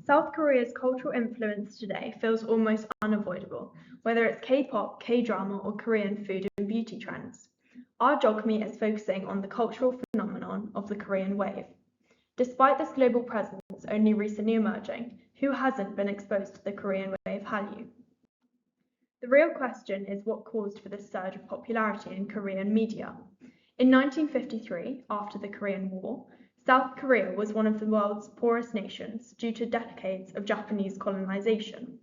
South Korea's cultural influence today feels almost unavoidable, whether it's K-pop, K-drama, or Korean food and beauty trends. Our GeogMeet is focusing on the cultural phenomenon of the Korean wave. Despite this global presence only recently emerging, who hasn't been exposed to the Korean wave Hallyu? The real question is what caused for this surge of popularity in Korean media. In 1953, after the Korean War, South Korea was one of the world's poorest nations due to decades of Japanese colonization.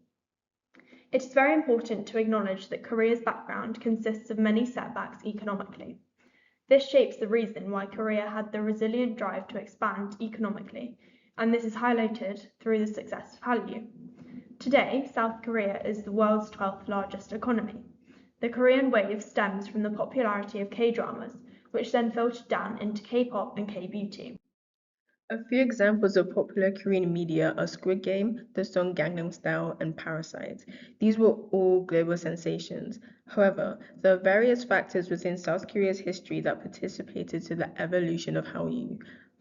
It is very important to acknowledge that Korea's background consists of many setbacks economically. This shapes the reason why Korea had the resilient drive to expand economically, and this is highlighted through the success of Hallyu. Today, South Korea is the world's 12th largest economy. The Korean wave stems from the popularity of K-dramas, which then filtered down into K-pop and K-beauty. A few examples of popular Korean media are Squid Game, the song Gangnam Style, and Parasite. These were all global sensations. However, there are various factors within South Korea's history that participated to the evolution of Hallyu.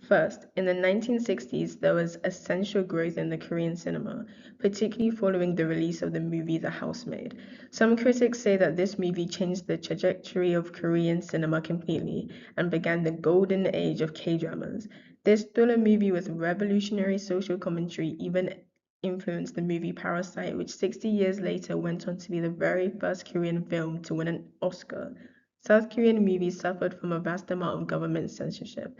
First, in the 1960s, there was essential growth in the Korean cinema, particularly following the release of the movie The Housemaid. Some critics say that this movie changed the trajectory of Korean cinema completely and began the golden age of K-dramas. This thriller movie with revolutionary social commentary even influenced the movie Parasite, which 60 years later went on to be the very first Korean film to win an Oscar. South Korean movies suffered from a vast amount of government censorship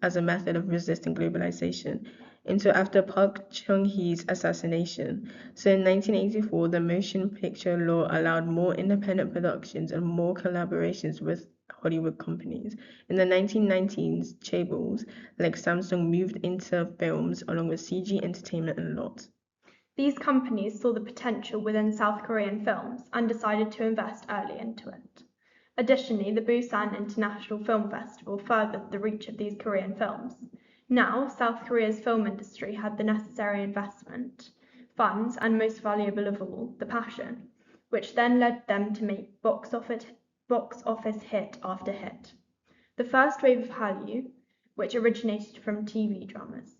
as a method of resisting globalization until after Park Chung-hee's assassination. So in 1984, the motion picture law allowed more independent productions and more collaborations with Hollywood companies. In the 1990s, chaebols like Samsung moved into films along with CG Entertainment and Lot. These companies saw the potential within South Korean films and decided to invest early into it. Additionally, the Busan International Film Festival furthered the reach of these Korean films. Now, South Korea's film industry had the necessary investment, funds, and most valuable of all, the passion, which then led them to make box office hit after hit. The first wave of Hallyu, which originated from TV dramas.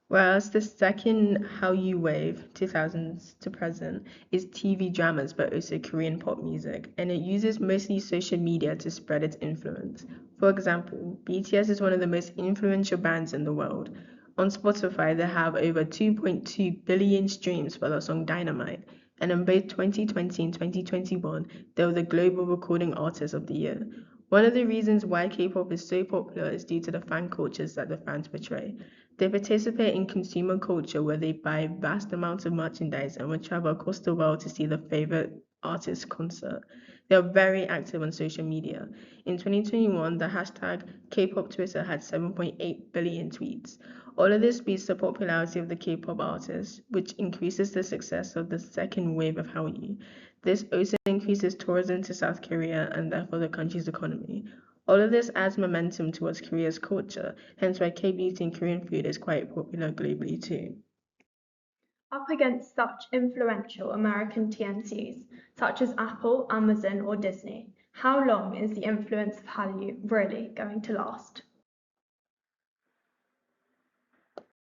Whereas the second Hallyu wave, 2000s to present, is TV dramas but also Korean pop music, and it uses mostly social media to spread its influence. For example, BTS is one of the most influential bands in the world. On Spotify, they have over 2.2 billion streams for their song Dynamite, and in both 2020 and 2021, they were the Global Recording Artist of the Year. One of the reasons why K-pop is so popular is due to the fan cultures that the fans portray. They participate in consumer culture where they buy vast amounts of merchandise and will travel across the world to see their favorite artist's concert. They are very active on social media. In 2021, the hashtag K-pop Twitter had 7.8 billion tweets. All of this speaks to the popularity of the K-pop artists, which increases the success of the second wave of Hallyu. This also increases tourism to South Korea and therefore the country's economy. All of this adds momentum towards Korea's culture, hence why K-beauty and Korean food is quite popular globally too. Up against such influential American TNCs, such as Apple, Amazon, or Disney, how long is the influence of Hallyu really going to last?